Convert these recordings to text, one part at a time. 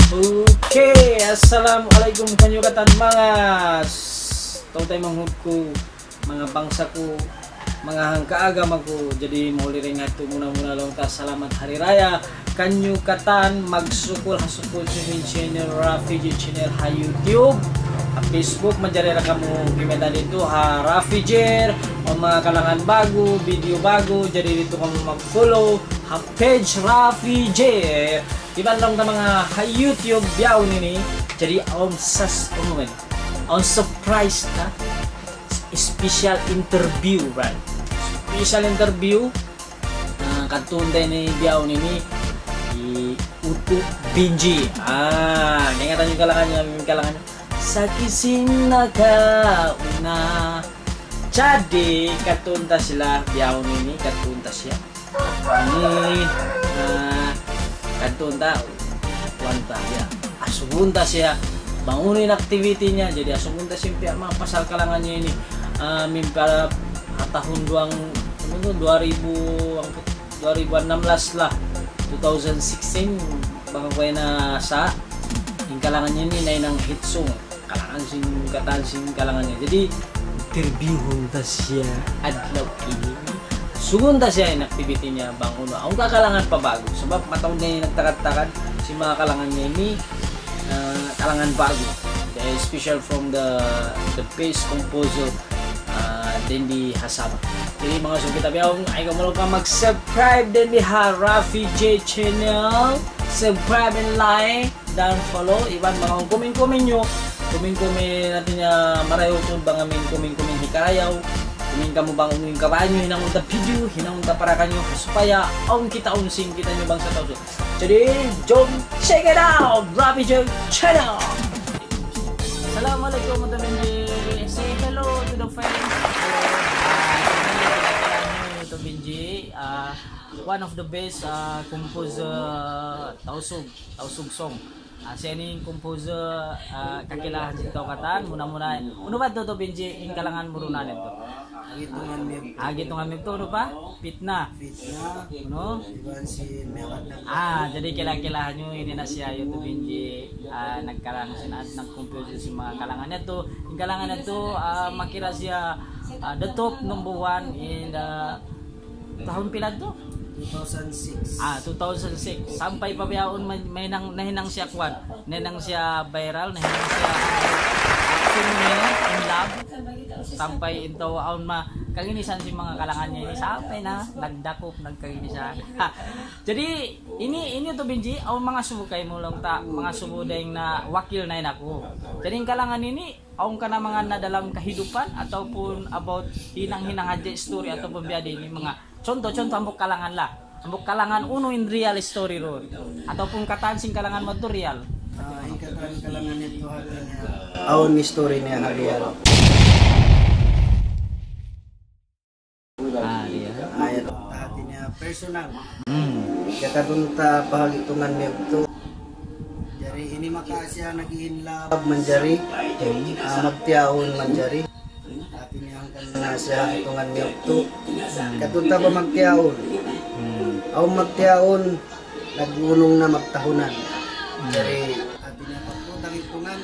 Okay, assalamualaikum kanyo katan mga tautay manghud ko, mga bangsa ko, mga hangkaagam ako. Jadi muli rin nga ito muna lang ta salamat hari raya kanyo katan magsukul hasukul sa channel Refugee channel ha YouTube, ha Facebook manjari ra kamo gimeta dito ha Refugee o mga kalangan bago, video bago. Jadi dito kamo mag-follow ha page Refugee. Iban lang na mga YouTube biyaw nini. Jadi on surprise na special interview, right? Special interview katunda ni biyaw nini Utu Binji. Ingatan yung kalangan sa kising nakauna. Jadi katunda sila biyaw nini, katunda siya ini kantunta wanta ya asugunta siya bangunin activity niya. Jadi asugunta siya mga pasal kalangannya ini para tahun 2016 lah 2016 baka kuya na sa yung kalangannya ini na inang hit song kalangan sing kalangannya. Jadi interviewon ta siya adlaw ini sugunta siya yung activity niya bang uno ang kakalangan pa bago sebab mataon na yung nagtakad-takad si mga kalangan niya ini kalangan bago. The special from the bass composer Dendi Hasaba. Jadi mga sugita biyaw ay kamulong ka mag-subscribe din di ha Refugee channel, subscribe and like dan follow iban mga komen nyo natin niya marayo po bang amin komen hikarayaw. Kumin kamu bang umuing kabanyo, hinangunta video, hinangunta para kanyo supaya on kita unsing kita nyo bang sa tao. Jadi, jom check it out! Refugee channel! Assalamualaikum mga Benji. Say hello to the friends. Ito Benji, one of the best composer Tausug song. Siya ni composer kakilahan si Taukatan muna uno ba to Benji yung kalangan murunan ito agitungan mi to pa fitna no jadi kilahan nyo ini na siya yung Benji nagkalang sinad ng composer si mga kalangan nito. Yung kalangan nito makira siya the top number 1 in the tahun pilad to 2006. 2006. Sampai pabiyaon may nahinang siya kwan. Nahinang siya viral, nahinang siya in love. Sampai into aon kaginisan si mga kalangan niya. Sampai na nagdakop, nagkaginisan. Jadi ini to Benji, aon mga subukay mo lang ta, mga subudeng na wakil na ako. Jadi yung kalangan ini aon ka na mga na dalam kehidupan ataupun about hinang-hinang aja story ataupun biada ini mga contoh ambok kalangan lah. Ambok kalangan uno in real story ron. Ataupun kataan sing kalangan material. Yung kalangan ito hatinya. Awon ni story niya real. Iya. Ayat hatinya personal. Katatunta pahagitungan niya ito. Jadi ini maka siya nag-inlove manjari. Magtiyaon manjari. Na siya hitungan niya ito katunta pa magtiyaon aw magtiyaon nagunong na magtahunan. Jadi atin niya pagputang hitungan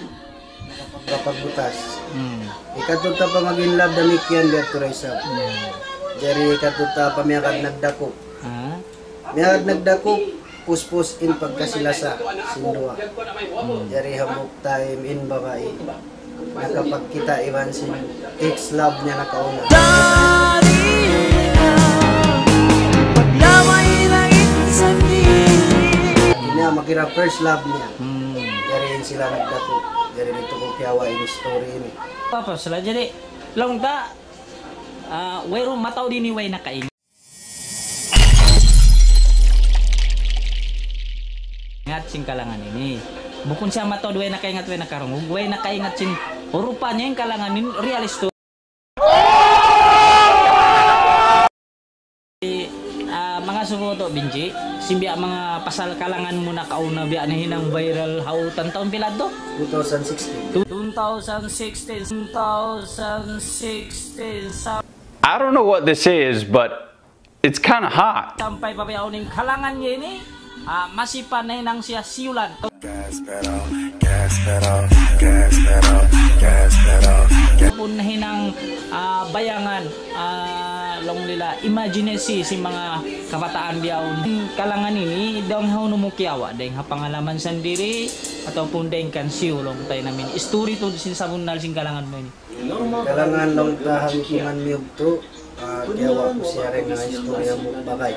nakapagbutas ikatunta pa mag-inlove damikyan dito raisa. Jadi ikatunta pa miyakad nagdakop puspus in pagkasilasa sindua. Jadi hambuk time in babae nakapag kita iwan si ex-love niya nakauna. Kanya makira first love niya. Dari sila nagdato. Dari dito ko kiyawa ini story ini. Apa sila jadi long ta wero mataw din ni way nakain. Ingat sing kalangan ini. Bukun siya mataw way nakaingat way nakarungog way nakaingat sing rupanya yung kalangan ini realist. Mga sumuto Benji, simbiya mga pasal kalangan mo na kauna biya na hinang viral hautan taon pilad to? 2016. 2016. I don't know what this is, but it's kind of hot. Sampai papayaw ning kalangan niya ini masipan na hinang siya siulan. Gas pedal, gas pedal, gas pedal, gas pedal. Pun na hinang bayangan long lila imaginacy si mga kabataan biyaon kalangan ini dong hau numukiawa deng ha pangalaman sendiri ataupun deng kan siulong tayo namin story to sin sabunal sin kalangan mo ini Kalangan long tahawikungan miyog to, kiyawa ko siya rin nga istorya mo bagay.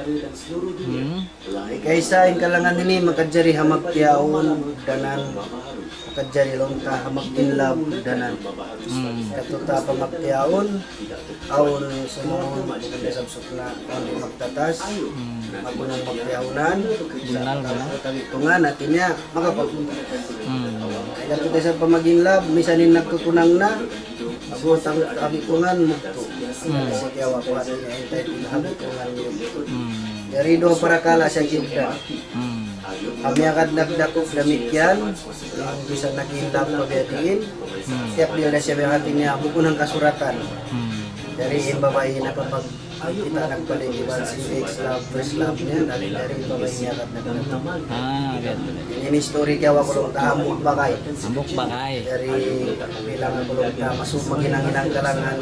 Kaysa yung kalangan ini makadjari hamag kiyaon, danan, makadjari long tahamag inlab, danan. Katuta pa magkiyaon, awon sumon, maganda sabsok na awon di magtatas, magunang magkiyaonan, kagitungan, natin niya, makapagunta. Kaya kita sa pamaginlab, misanin nagkukunang na, agutang kagitungan mo to. Kasi kiyawa ko atin niya, hintay pinahagitungan mo to. Dari doon para kala siya gilda. Kami agad nagdakop damikyan, yung bisa naginlab pagyatiin, tiap dia na siya may niya, bukunang kasuratan. Dari yung babae na kapag kita nagpaligiban si ex-love, first love niya, dari yung babae niya agad nagdakop. Ini story kaya ko lang tahamok bakay. Amok bakay. Dari bilang ko lang ta maginang-inang kalangan.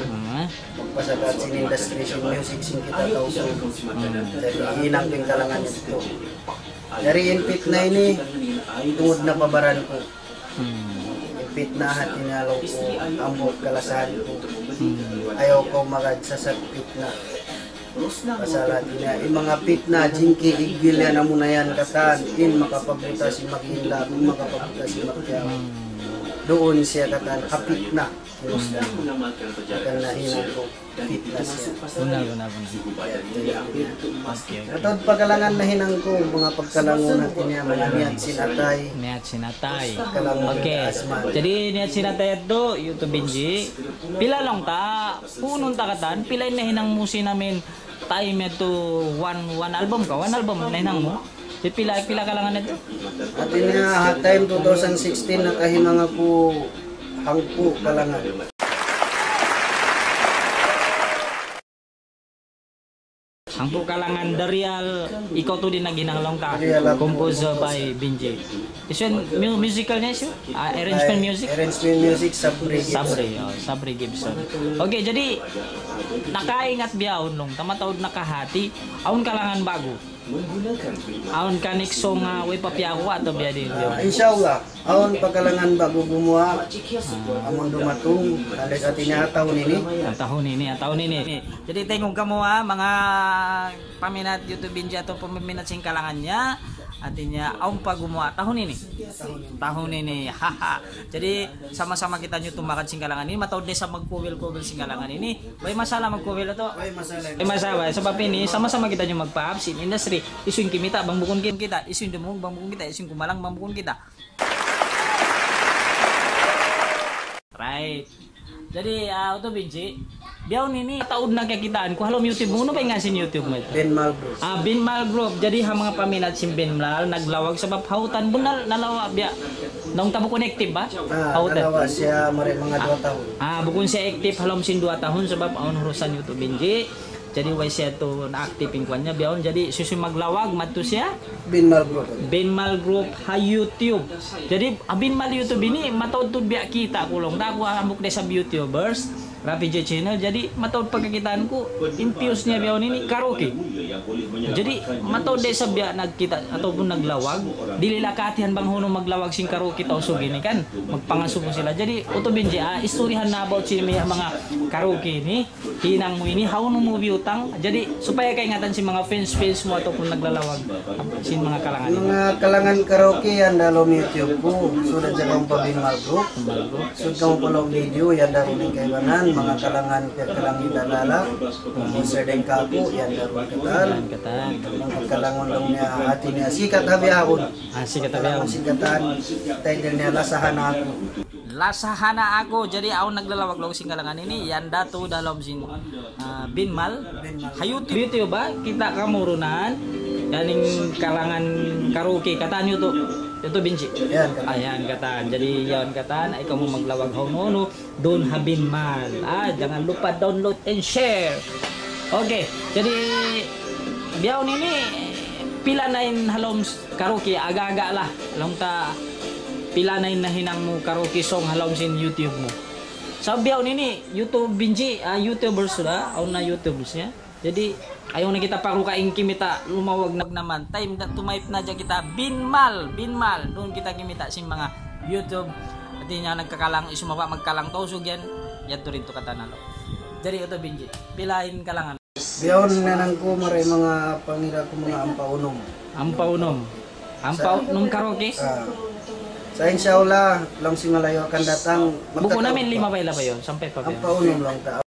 Pagpasagat sin industry sin music sin kita tao so. Dari hinang ping kalangan ito. Dari inpit na ini tungod na pabaran ko. Inpit na hati na ko ambot kalasahan ko. Ayaw ko magad sa sakit na. Pasalat niya, yung mga pit na, jinki, igbil yan na muna yan, katan, makapabuta si maginlab, makapabuta si magkyaw. Doon siya katan, kapit na. Katan na hinang ko, pit na siya. Benar. Katod pagkalangan na hinang ko, mga pagkalangon natin niya, mga niyat sinatay. Niat sinatay. Kalangon Oke. Jadi niat sinatay itu YouTube Binji. Pila lang ta, punong takatan, pila na hinang musi namin time itu one album ka, one album na hinang mo. Di pila kalangan ito. At niya, time 2016 nakahimang ako hangpo kalangan. Ang po kalangan Darial, ikaw to din na ginalong ka, composed by Binji. Is yun, musical niya siya? Arrangement music? Arrangement music, Sabri Gibson. Okay, jadi nakaingat biyaon nung tamatawad nakahati, aun kalangan bago. Aun kanik song way papiako atau biya din. Insyaallah, aun pagkalangan bago gumawa, amon dumatong, alis atin niya tahun ini. Tahun ini. Jadi tengok kamu mga paminat YouTube Binji atau peminat sing kalangannya, artinya aun pa gumawa tahun ini. Haha. Jadi sama-sama kita nyutumbakan sing kalangan ini, matawad din sa magkuwil-kuwil sing kalangan ini. May masalah magkuwil ito? May masalah. Sebab ini sama-sama kita nyo magpaap sin industry. Isu yung kimita, bang bukon kita. Isu yung dumug, bang bukon kita. Isu yung kumalang, bang bukon kita. Right. Jadi ito Binji, biyaw ini taud na kakitaan ko. Halom YouTube mo, ano ba yung ngasin YouTube mo ito? Binmal Group. Binmal Group. Jadi mga paminat si Binmal, naglawag sa hautan bunal, nalawa biya. Nung tabo connective ba? Nalawa siya mga 2 tahun. Bukun siya active halom sin 2 tahun sebab aun urusan YouTube Binji. Jadi way siya to na-active yung kanya biyaon. Jadi susi maglawag, matu siya? Binmal Group ha YouTube. Jadi Binmal YouTube ini matawad to biya kita kulong. Dako ambok de sa YouTubers. Rapi J channel, jadi matawad pagkakitaan ko, infuse niya biyaon ini karaoke. Jadi matawad de sa biya nagkita ataupun naglawag, dililakatihan bang huno maglawag sing karaoke tao so gini kan, magpangasubo sila. Jadi Uto Binji, istoryahan na about si mga karaoke ini, hinang mo ini, hauno mo biutang. Jadi supaya kaingatan si mga fans mo ataupun naglalawag si mga kalangan. Mga kalangan karaoke yan dalom YouTube ko, sudah jagang pa Binmal Group. Sudah kang palong video yan dalom kaibanan. Mga kalangan kalangan dalala, Monster Deng Kapo, yan daron katan. Mga kalangan lang niya hati niya sikat habiyahon. Sikat habiyahon. Sikatan, title niya Lasahana ako. Jadi ako naglalawag lang sing kalangan ini, yan dato dalam sing Binmal. YouTube ba kita kamurunan yaning kalangan karaoke katan YouTube. Ito Binji. Ayan katan. Jadi yan katan ay kamu maglawag hono don ha Binmal. Jangan lupa download and share. Oke. Jadi biyaon ini pila na in halom karaoke aga-aga lah. Long ta pila na in nahinang mo karaoke song halom sin YouTube mo. Sabiyaw nini YouTube binji YouTubers sudah, na YouTubers niya. Jadi ayaw na kita parukain kimita lumawag na naman. Time na tumayip na dyan kita binmal. Doon kita kimita si mga YouTube. At niya nagkakalang isumaba magkalang tausog yan. Yan to rin to katanalo. Jadi ito binji. Pilain kalangan. Biyaw na nang ko maray mga pangira ko mga ampaunom. Ampaunom karaoke. Sa insyaAllah, lang si malayo akan datang. Buko namin 5 ba yun? Sampai pa ba yun? Ampaunom lang ta.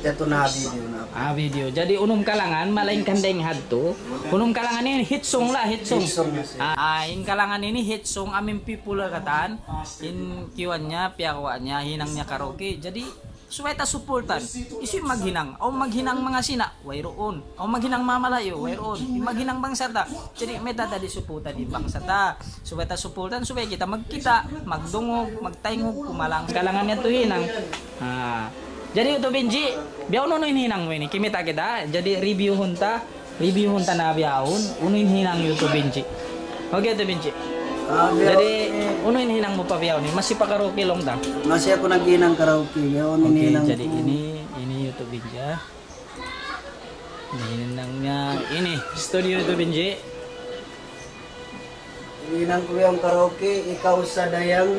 Ito na video na. Video. Jadi unum kalangan malain kandeng hadto. Unum kalangan ini hit song lah, hit song. In kalangan ini hit song amin people katan. In kiwannya, piakwaannya, hinangnya karaoke. Jadi supaya ta supportan. Isu maghinang. O maghinang mga sina, wayroon. O maghinang mamalayo, wayroon. Maghinang bangsa ta. Jadi meta tadi suportan di bangsa ta. Supaya ta supportan, supaya kita magkita, magdungog, magtaingog, kumalang. Kalangannya tuh hinang. Jadi itu Benji, biar unuin hinang ini kimita kita. Jadi review hunta na biaun, unuin hinang YouTube Benji. Oke itu Benji. Jadi unuin hinang mo pa biaun ini masih pa karaoke long ta. Masih ako naghinang karaoke. Oke, jadi ini YouTube Benji ya. Hinangnya ini studio itu Benji. Hinang ko yung karaoke, ikaw sa dayang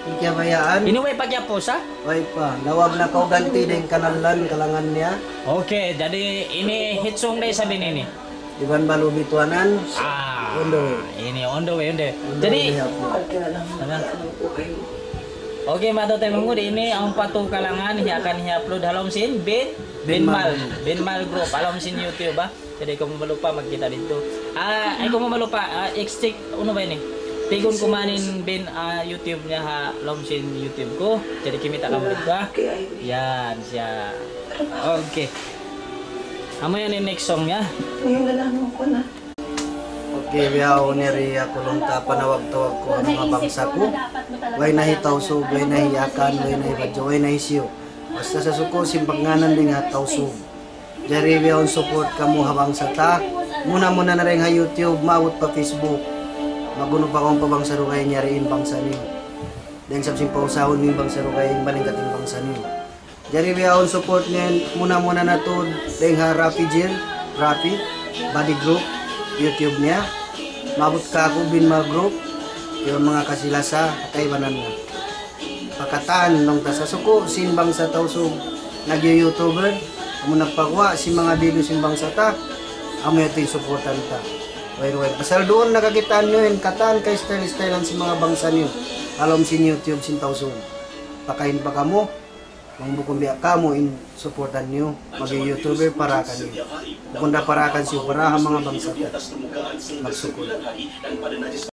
ikiabayaan. Ini way pakai posa? Way pa. Nawag na kau ganti din kanalan kalangan niya. Oke, jadi ini hit song deh sabi ini. Iban balu bituanan. On the way. Ini on the way. Jadi oke, mato temengku di ini ang patu kalangan akan i-upload halom sin Binmal group halom sin YouTube ba. Jadi kung malupa magkita dito. Kung malupa extra ano ba ini? Tigun kumanin YouTube niya ha lomsin YouTube ko. Jadi kimita kamu dito. Yan siya. Okay. Amo yan yung next song niya. Okay, biyaw niri ako lang ta panawag-tawag ko ang mga bangsa ko. Way nahitaw so, way nahiyakan, way nahibadyo, way nahisyo. Basta sa suko, simpanganan din nga tawso. Jari biyaw support ka mo habang sa ta. Muna na rin ha YouTube, maawot pa Facebook. Maguno pa akong pabangsa ro kayo nyariin bangsa niyo. Dahil sabsing pausahon niyo bangsa ro kayo balingkating bangsa niyo. Jari biyahon support niyan muna na to dahil ha Rafi Body Group, YouTube niya. Mabot ka ako Binmal Group, yung mga kasilasa, kaibanan na. Pagkataan nung tasasuko, sin bangsa tawsog, nag-YouTuber, amo nagpakwa, si mga video sin bangsa ta, amo yating supportan ta. Wait. Pasal doon nakakitaan nyo yung katan kay style-stylean si mga bangsa nyo. Alam sin YouTube, sin tawsong. Pakain pa kamo, mangbukong biya kamo in supportan nyo. Mag-YouTuber para ka nyo. Bukunda para ka siyo, para ang mga bangsa. Magsukod.